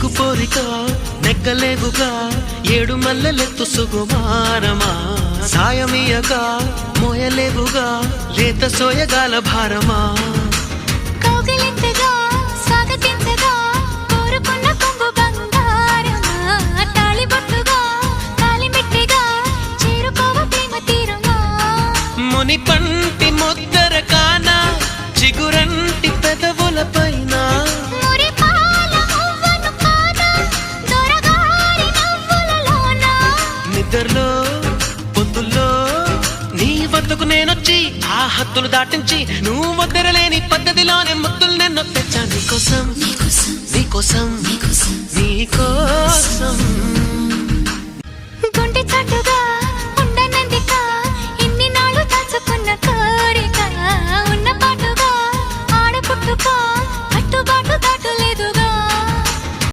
సిగ్గు పోరిక నెగ్గలేవుగా ఏడు మల్లెలెత్తు సుగుమారమా సాయమీయగా మోయలేవుగా లేత సోయగాల భారమా కౌగిలింతగా స్వాగతించగా కోరుకున్న కొంగు బంగారమా తాళిబొట్టుగా తాళిమిట్టిగా చేరుకోవ ప్రేమ తీరమా ముని పంటి ముద్దర కాన చిగురంటి పెదవుల పైన నిద్రలో పొద్దుల్లో నీ వద్దకు నేనొచ్చి ఆ హద్దులు దాటించి నువ్వు వద్దరలేని పద్ధతిలోనే ముద్దులు నేను తెచ్చా నీకోసం నీకోసం నీకోసం